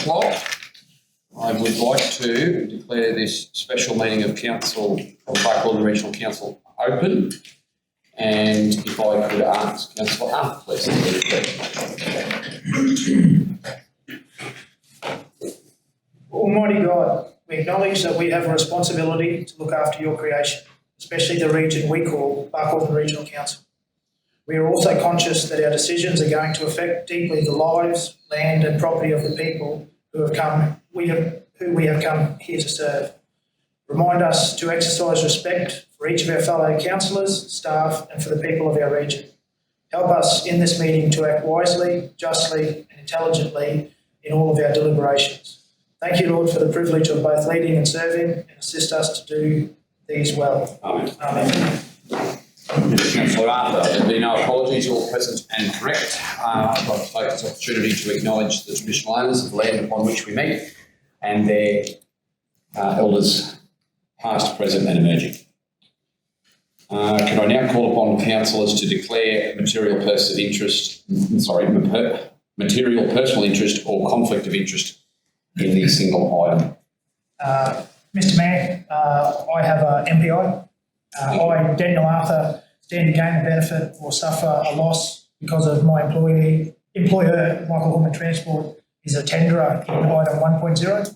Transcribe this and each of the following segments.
o'clock. I would like to declare this special meeting of Council of Barcaldine Regional Council open. And if I could ask Councillor Hunt, please. Almighty God, we acknowledge that we have a responsibility to look after your creation, especially the region we call Barcaldine Regional Council. We are also conscious that our decisions are going to affect deeply the lives, land and property of the people who we have come here to serve. Remind us to exercise respect for each of our fellow councillors, staff and for the people of our region. Help us in this meeting to act wisely, justly and intelligently in all of our deliberations. Thank you, Lord, for the privilege of both leading and serving, and assist us to do these well. Amen. Amen. Councillor Arthur, there be no apologies, all present and correct. I'd like to take this opportunity to acknowledge the traditional owners of the land upon which we meet and their elders, past, present and emerging. Can I now call upon councillors to declare material personal interest or conflict of interest in the single item? Mr Mayor, I have a MPI. I, Daniel Arthur, stand to gain a benefit or suffer a loss because of my employer, Michael Horman Transport, is a tenderer in item 1.0.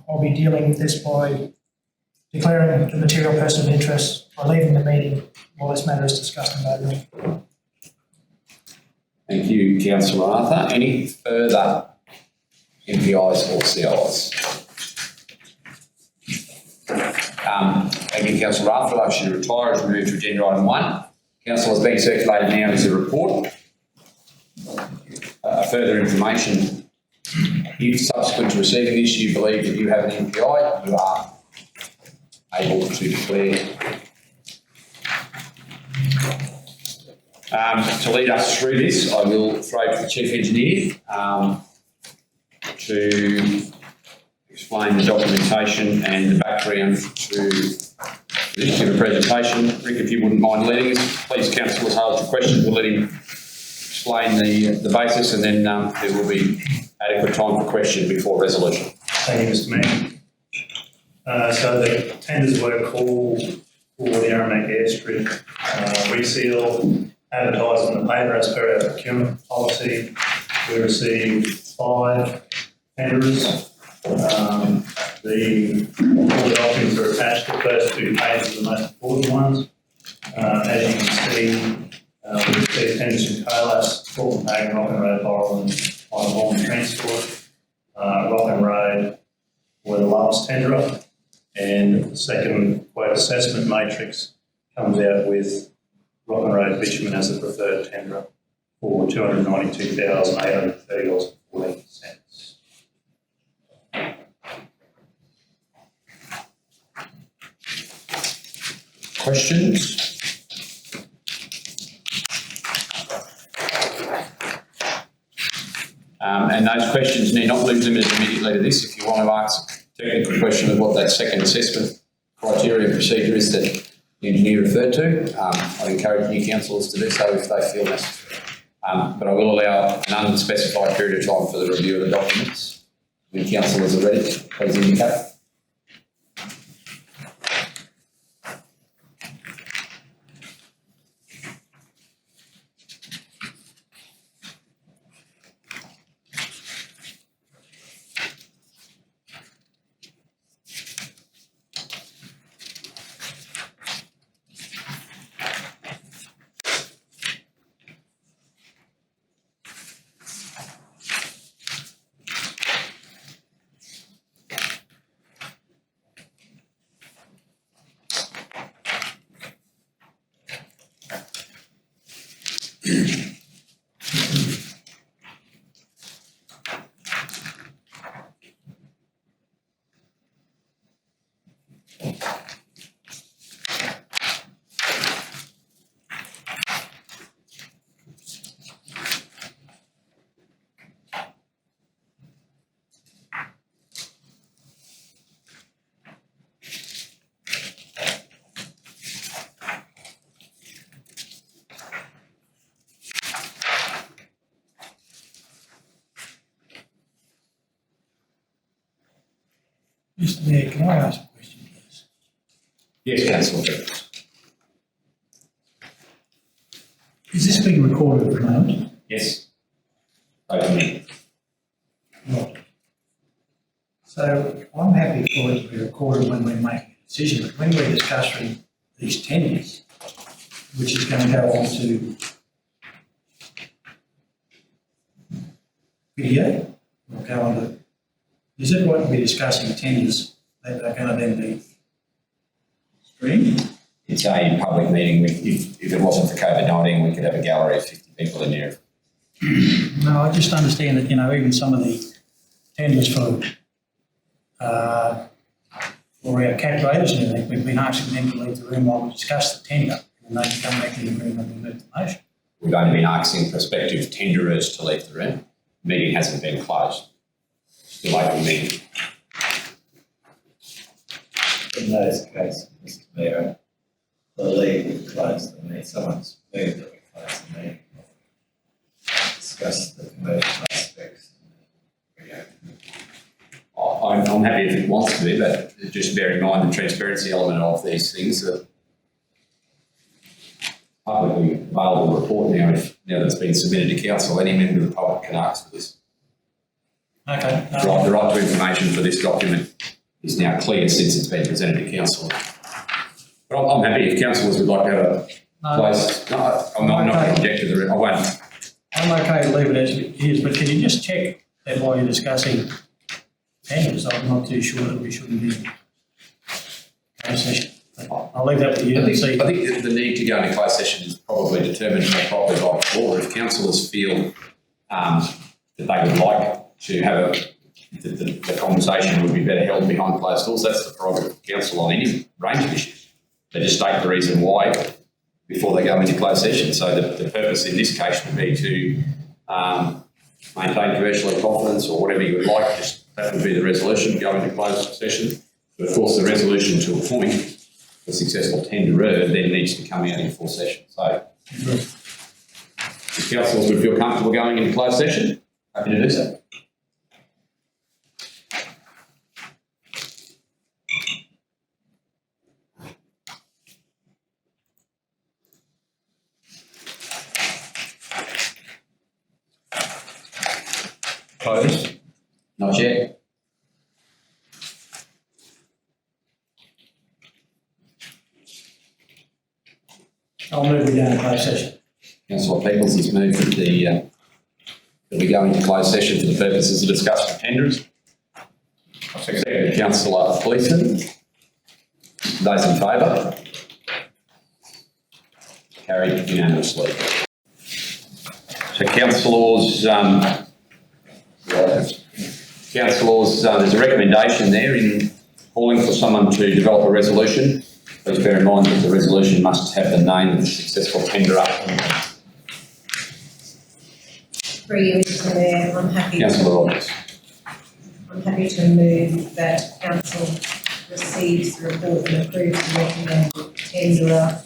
I'll be dealing with this by declaring the material person of interest by leaving the meeting while this matter is discussed and voted on. Thank you, Councillor Arthur. Any further MPIs or CIs? Thank you, Councillor Arthur. I should retire as we move to agenda item 1. Council, is being circulated now is a report. Further information. If subsequent to receiving this you believe that you have an MPI, you are able to declare. To lead us through this, I will throw to the Chief Engineer to explain the documentation and the background to this particular presentation. Rick, if you wouldn't mind leading us, please, councillors, hold your questions. We'll let him explain the basis, and then there will be adequate time for question before resolution. Thank you, Mr Mayor. So the tenders were called for the Aramac airstrip reseal, advertised in the paper as per our procurement policy. We received 5 tenders. All the documents are attached. The first 2 pages are the most important ones. As you can see, we received tenders from Colas, Fulton Hagen, Rock and Road, Barcaldine, Horman Transport, Rock and Road were the last tenderer, and the second quote assessment matrix comes out with Rock and Road bitumen as the preferred tenderer for $292,830.14. Questions? And those questions need not be limited immediately to this. If you want to ask a technical question of what that second assessment criteria and procedure is that the engineer referred to, I'd encourage new councillors to do so if they feel necessary. But I will allow an unspecified period of time for the review of the documents. When councillors are ready, please indicate. Mr Mayor, can I ask a question, please? Yes, Councillor. Is this being recorded at the moment? Yes. Open. Right. So I'm happy for it to be recorded when we're making a decision, but when we're discussing these tenders, which is going to go on to video, or go on to, is it right to be discussing tenders that are going to then be streamed? It's a public meeting. If it wasn't for COVID-19, we could have a gallery of 50 people in here. No, I just understand that, even some of the tenders for our cat graders and everything, we've been asking them to leave the room while we discuss the tender, and they can come back in the room and we move the motion. We've only been asking prospective tenderers to leave the room. The meeting hasn't been closed. Still open meeting. In those cases, Mr Mayor, the league would close the meeting, someone's moved that we close the meeting. Discuss the commercial aspects. I'm happy if it wants to be, but just bear in mind the transparency element of these things. That publicly available report now that's been submitted to council, any member of the public can ask for this. Okay. The right to information for this document is now clear since it's been presented to council. But I'm happy if councillors would like to have a place. No, I'm not going to object to the. I won't. I'm okay to leave it as it is, but can you just check that while you're discussing tenders? I'm not too sure that we shouldn't be in closed session. I'll leave that with you. I think the need to go into closed session is probably determined more properly by the floor. If councillors feel that they would like to have the conversation would be better held behind closed doors, that's the prerogative of council on any range of issues. They just state the reason why before they go into closed session. So the purpose in this case would be to maintain commercial in confidence or whatever you would like. That would be the resolution, go into closed session. But of course, the resolution to appoint the successful tenderer then needs to come out in full session. So if councillors would feel comfortable going into closed session, happy to do so. Closed? Not yet. I'll move we go into closed session. Councillor Peoples has moved that we go into closed session for the purposes of discussion of tenders. Second, Councillor Gleeson. Those in favour? Carried unanimously. So councillors, there's a recommendation there in calling for someone to develop a resolution. Please bear in mind that the resolution must have the name of the successful tenderer. Through you, Mr Mayor, Councillor Rogers. I'm happy to move that council receives the report and approves the recommended tenderer,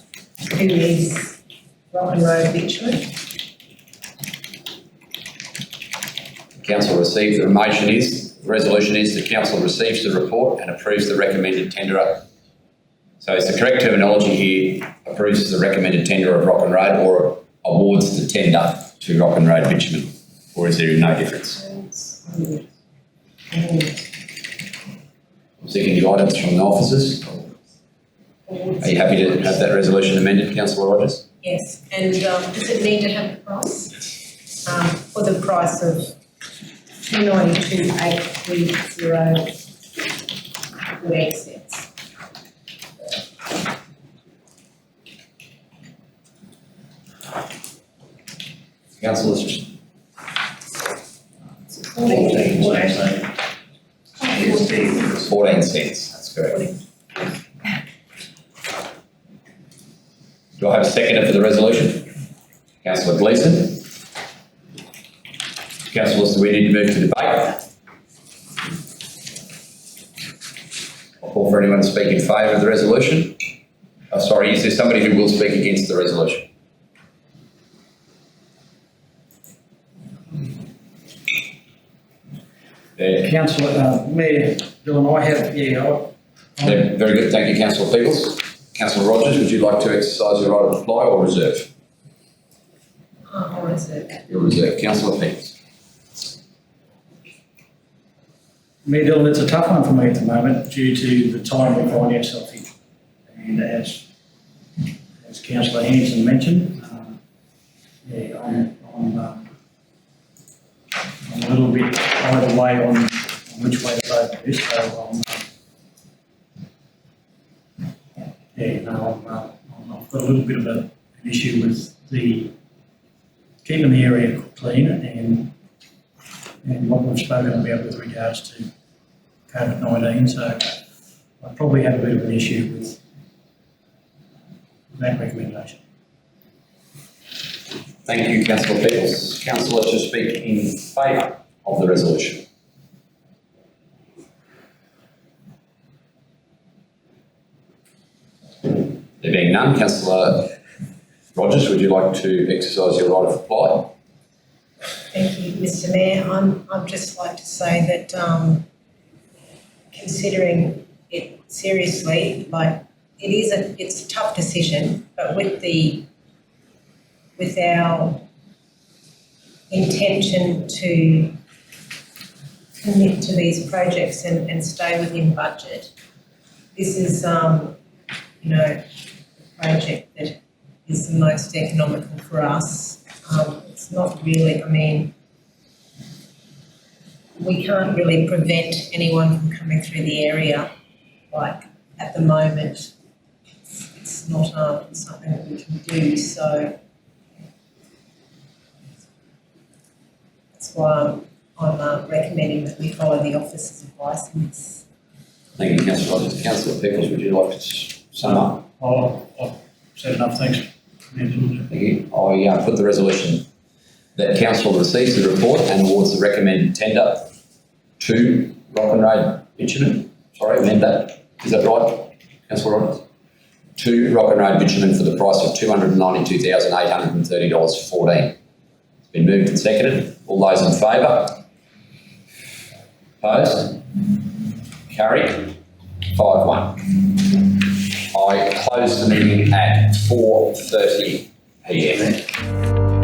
who is Rock Road Bitumen. Council receives, the resolution is the council receives the report and approves the recommended tenderer. So it's the correct terminology here, approves the recommended tenderer of Rock and Road or awards the tender to Rock and Road Bitumen, or is there no difference? I'm seeking guidance from the officers. Are you happy to have that resolution amended, Councillor Rogers? Yes, and does it need to have the price? For the price of $292,830 with excess. Councillors? 14 cents, that's correct. Do I have a seconder for the resolution? Councillor Gleeson. Councillors, do we need to move to debate? I'll call for anyone to speak in favour of the resolution. Oh, sorry, is there somebody who will speak against the resolution? Councillor, Mayor Bill, I have, Very good, thank you, Councillor Peebles. Councillor Rogers, would you like to exercise your right of reply or reserve? I'll reserve. Your reserve. Councillor Peebles. Mayor Dillon, it's a tough one for me at the moment due to the time we find ourselves in. And as Councillor Hanson mentioned, I'm a little bit either way on which way to vote for this, so I've got a little bit of an issue with keeping the area clean and what we've spoken about with regards to COVID-19, so I probably have a bit of an issue with that recommendation. Thank you, Councillor Peebles. Councillor to speak in favour of the resolution. There being none, Councillor Rogers, would you like to exercise your right of reply? Thank you, Mr. Mayor. I'd just like to say that considering it seriously, like it's a tough decision, but with our intention to commit to these projects and stay within budget, this is a project that is the most economical for us. It's not really, we can't really prevent anyone from coming through the area, like at the moment. It's not something that we can do, so that's why I'm recommending that we follow the officer's advice in this. Thank you, Councillor Rogers. Councillor Peebles, would you like to sum up? I've said enough, thanks. Thank you. I put the resolution that Council receives the report and awards the recommended tender to Rock Road Bitumen. Sorry, amend that. Is that right, Councillor Rogers? To Rock Road Bitumen for the price of $292,830.14. It's been moved and seconded. All those in favour? Opposed? Carried. 5-1. I close the meeting at 4:30 p.m.